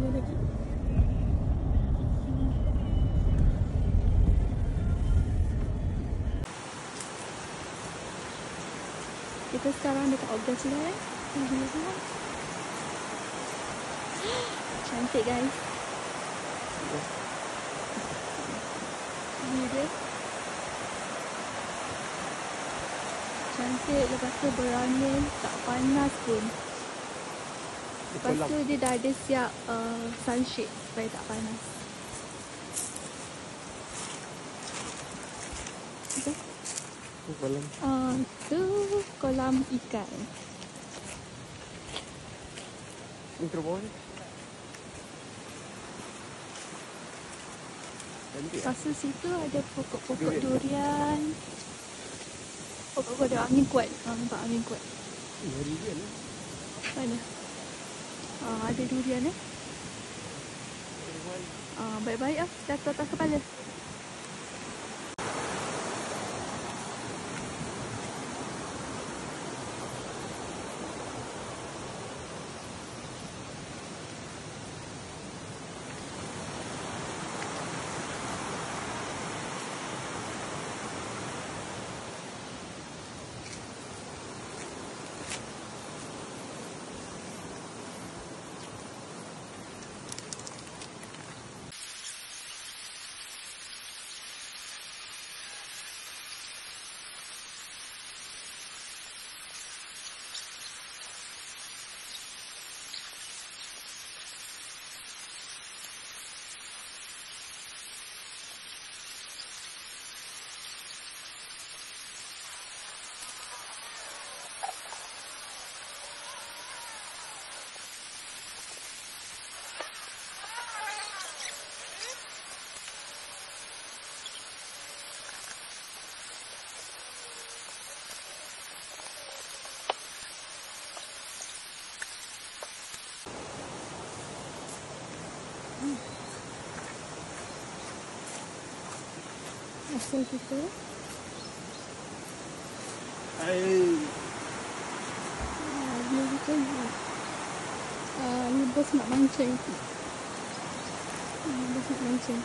Ada lagi. Kita sekarang dekat August Land. Cantik guys. Ini dia. Cantik, lepas tu berangin, tak panas pun. Lepas tu dia dah ada siap sunshade supaya tak panas. Okay. Kolam. Tu kolam ikan. Ini ke bawah ni. Lepas tu situ ada pokok-pokok durian. Pokok-pokok durian, angin kuat. Nampak angin kuat. Ada durian ni. Mana? Ada durian baik-baik lah. Jatuh atas kepala. Asal kita. Dia bukan. Ni bos nak mancing. Bos nak mancing.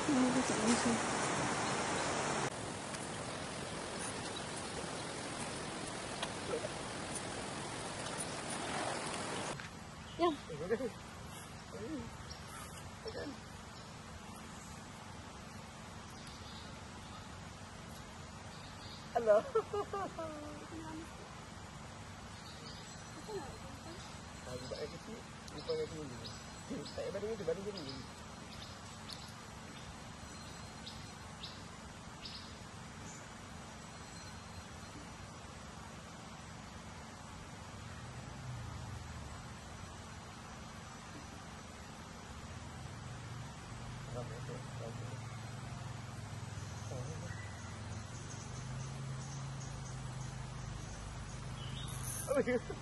Bos nak mancing. Ya. Hello. Buat yang kecil, bukan yang tinggi. Tak payah banding ni. Saja je.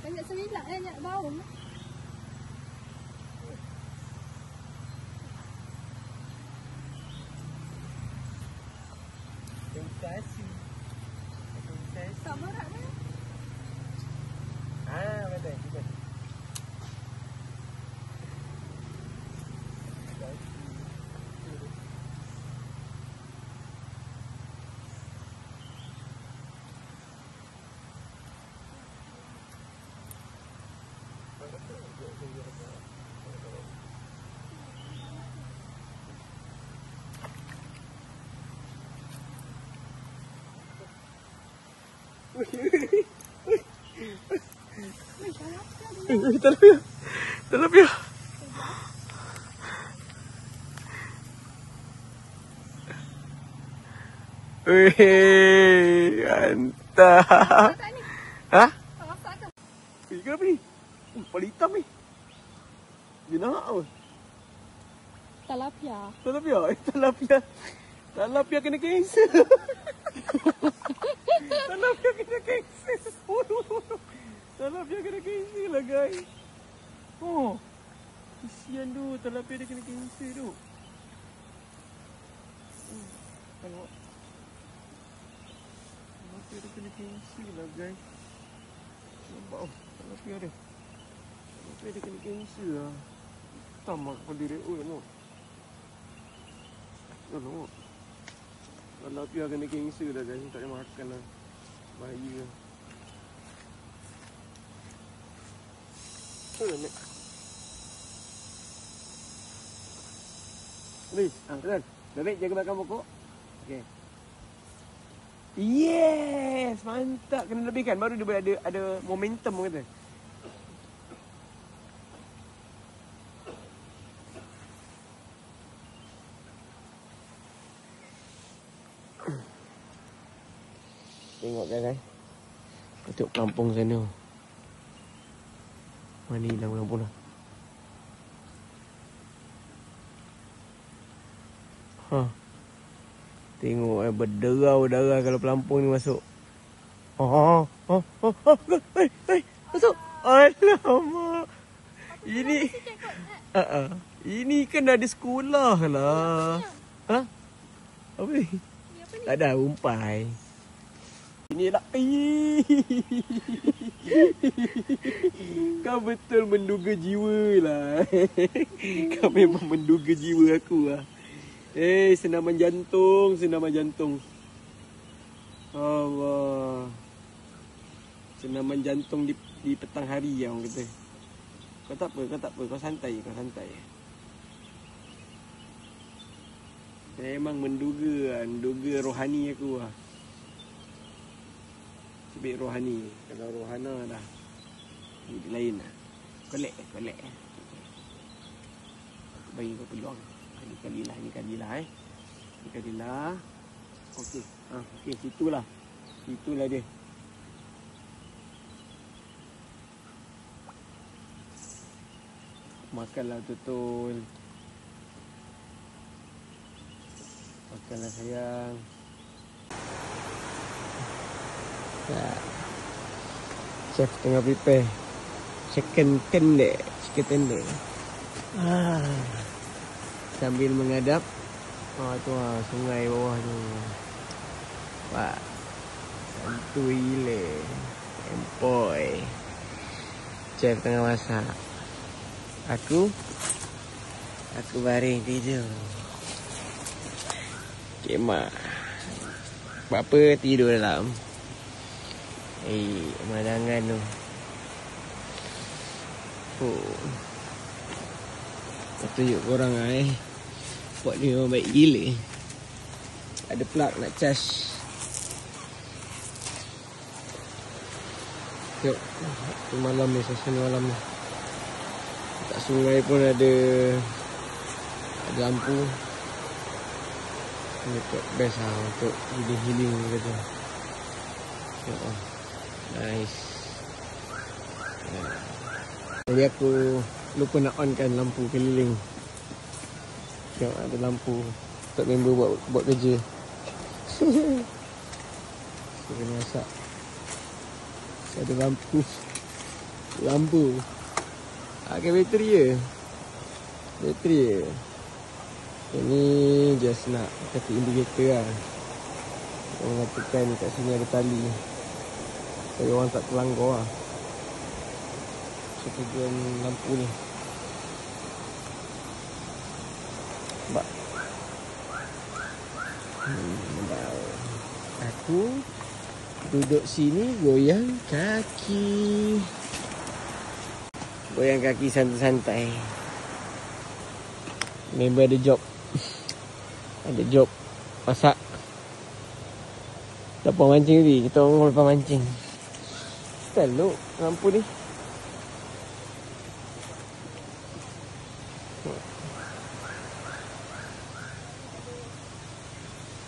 Banyak serilak banyak bau. Sensasi. Tak berat kan? Betul. Talapia. Wih, mantap. Hah? Kenapa ni? Paling hitam ni. Dia nak apa? Talapia. Talapia kena cancel. Talapia kena cancel. Talapia kena cancel lah guys. Oh. Kesian tu, talapia dia kena cancel tu. Tengok. Mati ada kena cancel lah guys. Nampak oh, tak mati ada. Mati ada kena cancel lah. Tamak kepala diri. Oh, tengok. Tengok. Kalau pia kena cancel dah guys. Tak boleh makan lah. Bahaya. Nek. Ni, Ren. Nek jaga makan pokok. Okey. Yes, mantap. Kena lebihkan baru dia ada momentum kata. Tengok guys. Untuk kampung sana. Mana hilang lampu dah. Tengok berderau-derau kalau pelampung ni masuk. Masuk. Alamak. Ini ini kan ada sekolah lah. Apa ni? Tak ada umpai. Ini lah. Kau betul menduga jiwa lah. Kau memang menduga jiwa aku lah. Senaman jantung, senaman jantung. Allah. Senaman jantung di petang hari yang orang kata. Kau tak apa, kau santai. Memang menduga rohani aku lah. Sebab rohani. Kalau rohana dah ini lain lah. Kolek. Aku bagi kau peluang. Ini kalilah. Okey. Okey, situlah dia. Makanlah betul. Makanlah sayang. Chef tengah prepare chicken tender. Sambil menghadap tu sungai bawah tu. Wah. Santuy gila. Empoi. Chef tengah masak. Aku baring tidur. Kemak. Buat apa tidur dalam? Pemandangan tu. Aku tunjuk korang lah spot ni memang baik gila. Ada plug nak charge. Tengok malam ni, suasana malam ni. Kat sungai pun ada lampu. Ini best lah untuk healing kata. Nice. Jadi aku lupa nak on kan lampu keliling. Tengok ada lampu untuk member buat kerja. Saya kena masak. Ada lampu. Pakai bateri je. Ini just nak kasih indikator lah. Orang katakan kat sini ada tali. Supaya orang tak terlanggar lah. Tujuan lampu ni. Nampak? Aku duduk sini goyang kaki. Santai-santai. Member ada job. Ada job masak. Lepas mancing tadi. Kita orang lepas mancing. Style look lampu ni.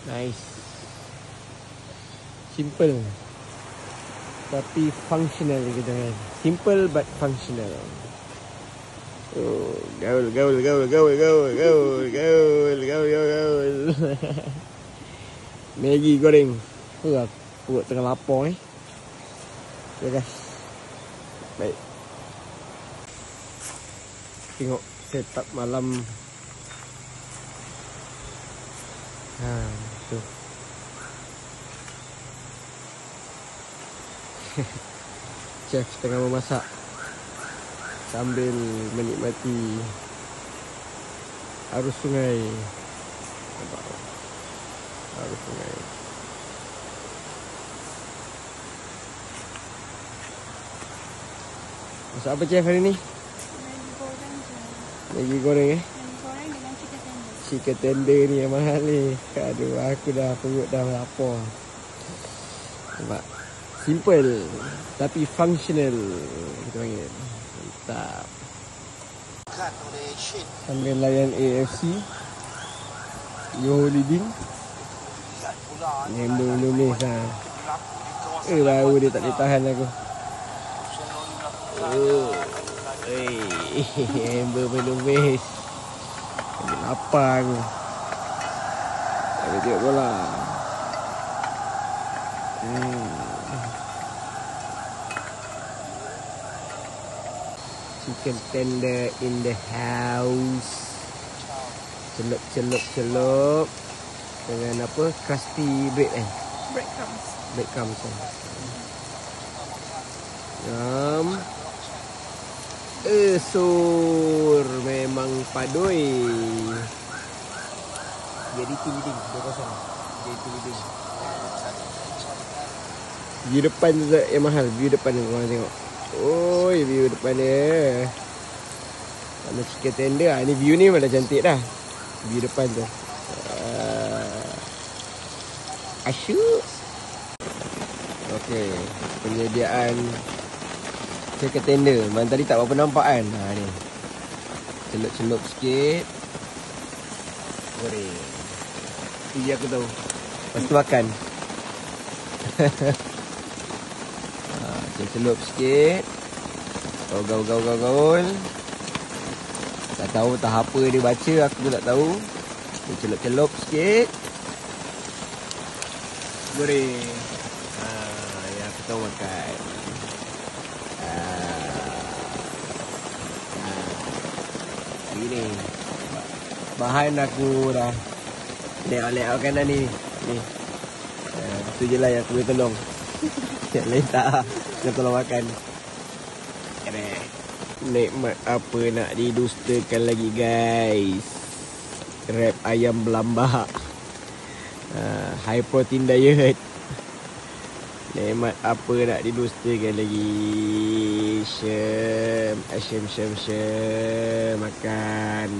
Nice. Simple tapi functional kita kan. Simple but functional. Oh, gaul. Maggi goreng. Aku tengah lapar ni. Okay guys. Baik. Tengok setup malam. tu. Chef tengah memasak sambil menikmati arus sungai. Nampak tak? Arus sungai. Masak apa chef hari ni? Maggi goreng je. Maggi goreng Maggi goreng dengan chicken tender. Chicken tender ni yang mahal ni. Aduh, aku dah perut dah lapar. Nampak? Simple tapi functional kita panggil. Mantap. Sambil layan AFC Johor Living. Yang menulis lah. Baru dia tak boleh tahan aku. Amber menulis. Aku lapar aku. Tak boleh tengok bola. Chicken tender in the house. Celup dengan apa? Crusty bread Breadcrumbs. Breadcrumbs Sur memang padoi. Jadi leading 2-0. Jadi leading. View depan tu yang mahal. View depan tu korang tengok. Oi, view depan dia. Ada chicken tender. Ni view ni malah cantik dah. View depan tu. Asyuk. Okey, penyediaan chicken tender. Mana tadi tak berapa nampak kan? Ni. Celup-celup sikit. Goreng. Ini aku tahu. Lepas tu makan. Celup sikit. Gaul. Tak tahu tak apa dia baca, aku pun tak tahu. Celup-celup sikit. Goreng. Ya aku tahu makan. Ini bahan aku dah layout-layoutkan dah ni. Itu je lah yang aku boleh tolong. Yang lain tak. Nak tolong makan. Nikmat apa nak didustakan lagi guys. Wrap ayam belambak. High protein diet. Nikmat apa nak didustakan lagi. Syem. Makan.